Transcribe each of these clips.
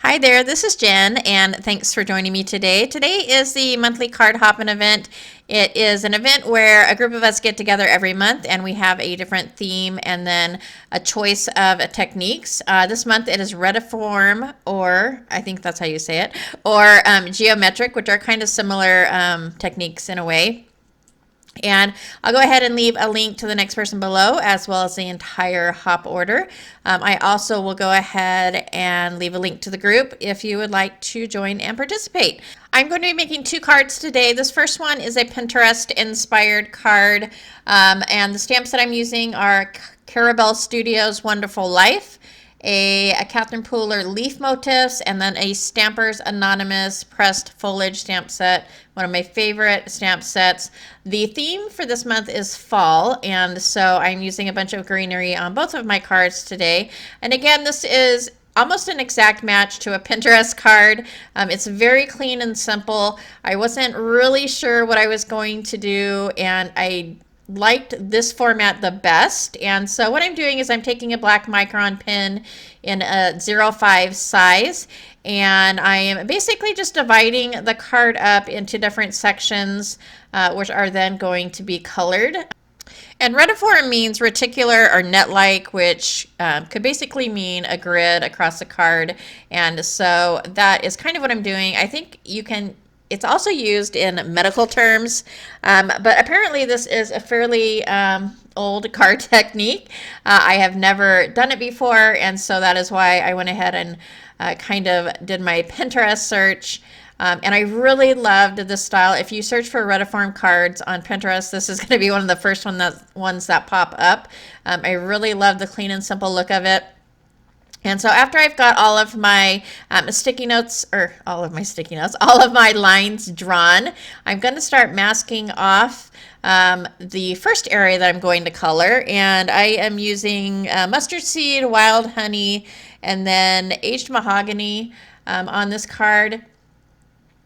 Hi there, this is Jen, and thanks for joining me today. Today is the monthly card Hoppin event. It is an event where a group of us get together every month and we have a different theme and then a choice of techniques. This month it is Retiform, or I think that's how you say it, or geometric, which are kind of similar techniques in a way. And I'll go ahead and leave a link to the next person below, as well as the entire hop order. I also will go ahead and leave a link to the group if you would like to join and participate. I'm going to be making two cards today. This first one is a Pinterest inspired card, and the stamps that I'm using are Carabelle Studios Wonderful Life, a Catherine Pooler Leaf Motifs, and then a Stampers Anonymous Pressed Foliage stamp set, one of my favorite stamp sets. The theme for this month is fall, and so I'm using a bunch of greenery on both of my cards today. And again, this is almost an exact match to a Pinterest card. It's very clean and simple. I wasn't really sure what I was going to do, and I liked this format the best. And so what I'm doing is I'm taking a black Micron pen in a 0.5 size, and I am basically just dividing the card up into different sections, which are then going to be colored. And retiform means reticular or net-like, which could basically mean a grid across the card. And so that is kind of what I'm doing. I think you can, it's also used in medical terms, but apparently this is a fairly old card technique. I have never done it before, and so that is why I went ahead and kind of did my Pinterest search. And I really loved this style. If you search for Retiform cards on Pinterest, this is going to be one of the first ones that pop up. I really love the clean and simple look of it. And so after I've got all of my sticky notes, or all of my lines drawn, I'm going to start masking off the first area that I'm going to color. And I am using mustard seed, wild honey, and then aged mahogany on this card.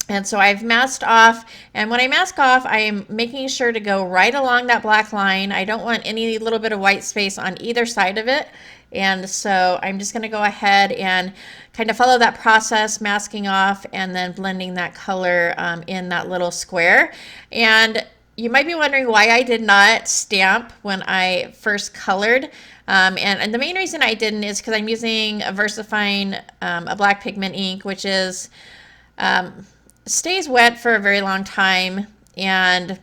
And so I've masked off, and when I mask off, I am making sure to go right along that black line. I don't want any little bit of white space on either side of it. And so I'm just going to go ahead and kind of follow that process, masking off and then blending that color in that little square. And you might be wondering why I did not stamp when I first colored. And the main reason I didn't is because I'm using a VersaFine, a black pigment ink, which is stays wet for a very long time, and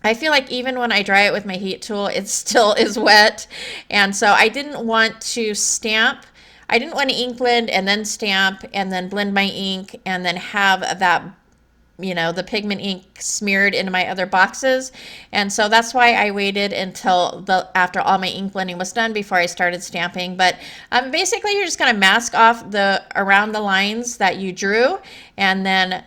I feel like even when I dry it with my heat tool, it still is wet. And so I didn't want to stamp. I didn't want to ink blend and then stamp and then blend my ink and then have that, you know, the pigment ink smeared into my other boxes. And so that's why I waited until after all my ink blending was done before I started stamping. But basically you're just going to mask off around the lines that you drew, and then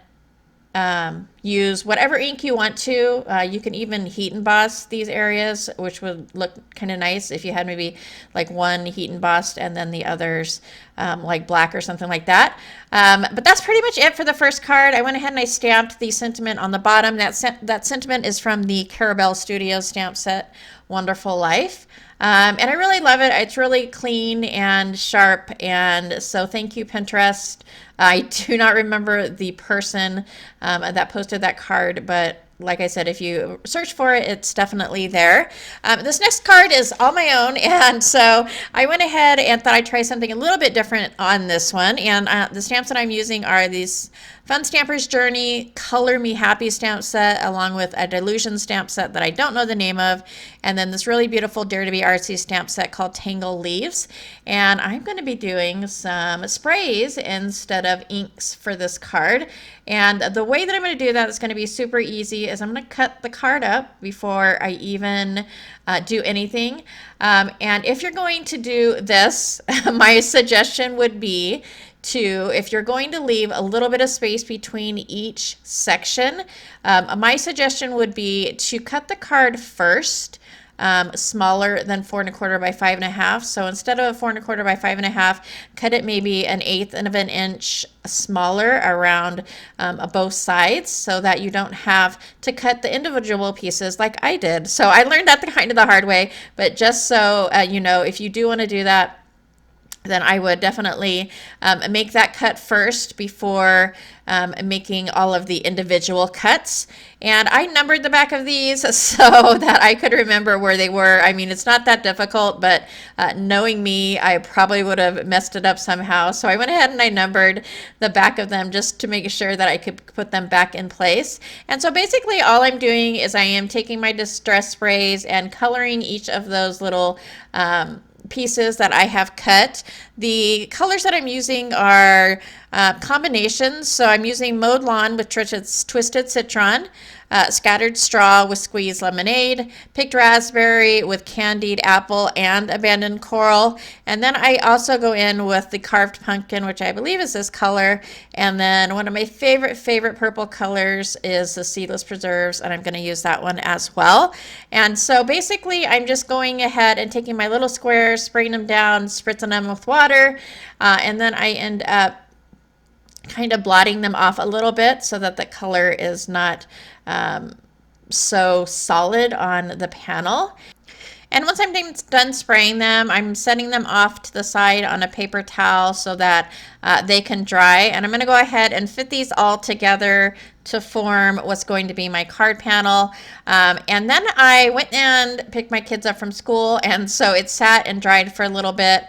use whatever ink you want to. You can even heat emboss these areas, which would look kind of nice if you had maybe like one heat embossed and then the others like black or something like that. But that's pretty much it for the first card. I went ahead and I stamped the sentiment on the bottom. That sentiment is from the Carabelle Studios stamp set, Wonderful Life. And I really love it. It's really clean and sharp, and so thank you, Pinterest. I do not remember the person that posted that card, but like I said, if you search for it, it's definitely there. This next card is all my own, and so I went ahead and thought I'd try something a little bit different on this one. And the stamps that I'm using are these Fun Stampers Journey Color Me Happy stamp set, along with a Dylusions stamp set that I don't know the name of, and then this really beautiful Dare to be Artsy stamp set called Tangle Leaves. And I'm going to be doing some sprays instead of inks for this card. And the way that I'm going to do that is going to be super easy. Is I'm going to cut the card up before I even do anything. And if you're going to do this, my suggestion would be if you're going to leave a little bit of space between each section, my suggestion would be to cut the card first, smaller than 4 1/4 by 5 1/2. So instead of 4 1/4 by 5 1/2, cut it maybe 1/8 of an inch smaller around both sides, so that you don't have to cut the individual pieces like I did. So I learned that kind of the hard way, but just so you know, if you do want to do that, then I would definitely make that cut first before making all of the individual cuts. And I numbered the back of these so that I could remember where they were. I mean, it's not that difficult, but knowing me, I probably would have messed it up somehow. So I went ahead and I numbered the back of them just to make sure that I could put them back in place. And so basically all I'm doing is I am taking my distress sprays and coloring each of those little pieces that I have cut. The colors that I'm using are combinations. So I'm using Mowed Lawn with Twisted Citron, Scattered Straw with Squeezed Lemonade, Picked Raspberry with Candied Apple and Abandoned Coral. And then I also go in with the Carved Pumpkin, which I believe is this color. And then one of my favorite purple colors is the Seedless Preserves, and I'm going to use that one as well. And so basically I'm just going ahead and taking my little squares, spraying them down, spritzing them with water, and then I end up kind of blotting them off a little bit so that the color is not so solid on the panel. And once I'm done spraying them, I'm setting them off to the side on a paper towel so that they can dry. And I'm going to go ahead and fit these all together to form what's going to be my card panel. And then I went and picked my kids up from school, and so it sat and dried for a little bit.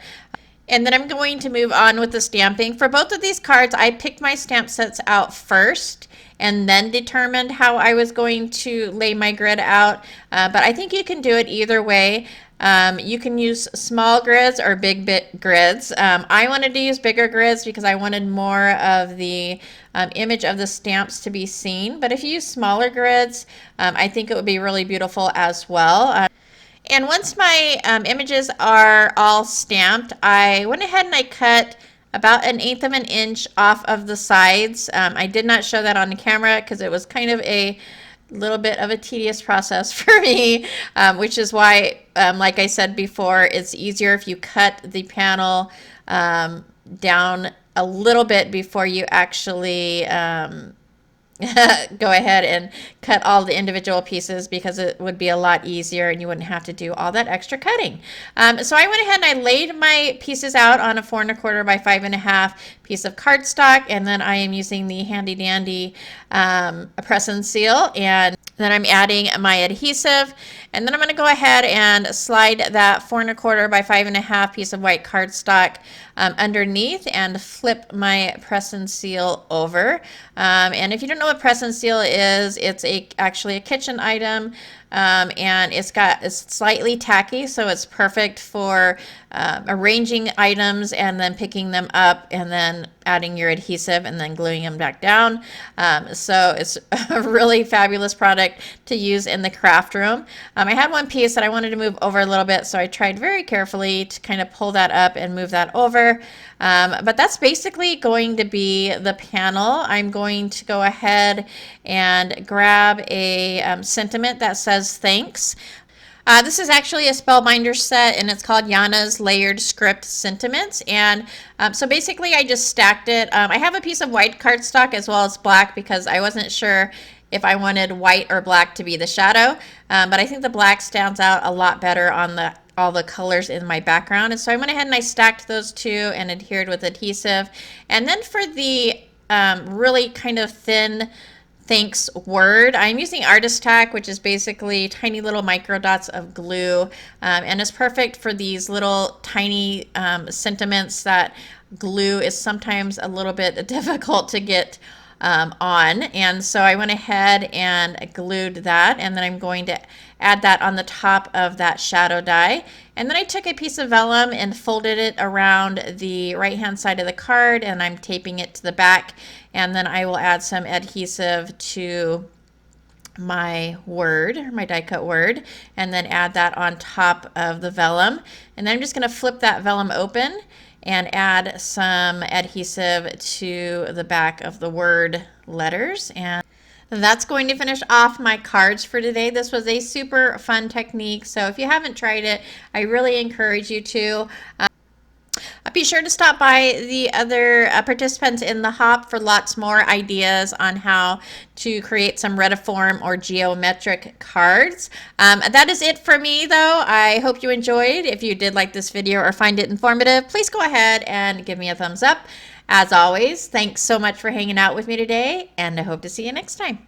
And then I'm going to move on with the stamping. For both of these cards, I picked my stamp sets out first and then determined how I was going to lay my grid out. But I think you can do it either way. You can use small grids or big grids. I wanted to use bigger grids because I wanted more of the image of the stamps to be seen. But if you use smaller grids, I think it would be really beautiful as well. And once my images are all stamped, I went ahead and I cut about 1/8 of an inch off of the sides. I did not show that on the camera because it was kind of a little bit of a tedious process for me, which is why, like I said before, it's easier if you cut the panel down a little bit before you actually go ahead and cut all the individual pieces, because it would be a lot easier and you wouldn't have to do all that extra cutting. So I went ahead and I laid my pieces out on a 4 1/4 by 5 1/2 piece of cardstock, and then I am using the handy dandy press and seal, and then I'm adding my adhesive, and then I'm going to go ahead and slide that 4 1/4 by 5 1/2 piece of white cardstock underneath and flip my press and seal over. And if you don't know what press and seal is, it's actually a kitchen item, and it's slightly tacky, so it's perfect for arranging items and then picking them up and then adding your adhesive and then gluing them back down. So it's a really fabulous product to use in the craft room. I had one piece that I wanted to move over a little bit, so I tried very carefully to kind of pull that up and move that over. But that's basically going to be the panel. I'm going to go ahead and grab a sentiment that says thanks. This is actually a Spellbinder set, and it's called Yana's Layered Script Sentiments. And so basically I just stacked it. I have a piece of white cardstock as well as black because I wasn't sure if I wanted white or black to be the shadow. But I think the black stands out a lot better on all the colors in my background. And so I went ahead and I stacked those two and adhered with adhesive. And then for the really kind of thin thanks word, I'm using Artist Tack, which is basically tiny little micro dots of glue, and it's perfect for these little tiny sentiments that glue is sometimes a little bit difficult to get on. And so I went ahead and glued that, and then I'm going to add that on the top of that shadow die. And then I took a piece of vellum and folded it around the right hand side of the card, and I'm taping it to the back, and then I will add some adhesive to my word, my die cut word, and then add that on top of the vellum. And then I'm just going to flip that vellum open and add some adhesive to the back of the word letters. And that's going to finish off my cards for today. This was a super fun technique, so if you haven't tried it, I really encourage you to. Be sure to stop by the other participants in the hop for lots more ideas on how to create some Retiform or geometric cards. That is it for me, though. I hope you enjoyed. If you did like this video or find it informative, please go ahead and give me a thumbs up. As always, thanks so much for hanging out with me today, and I hope to see you next time.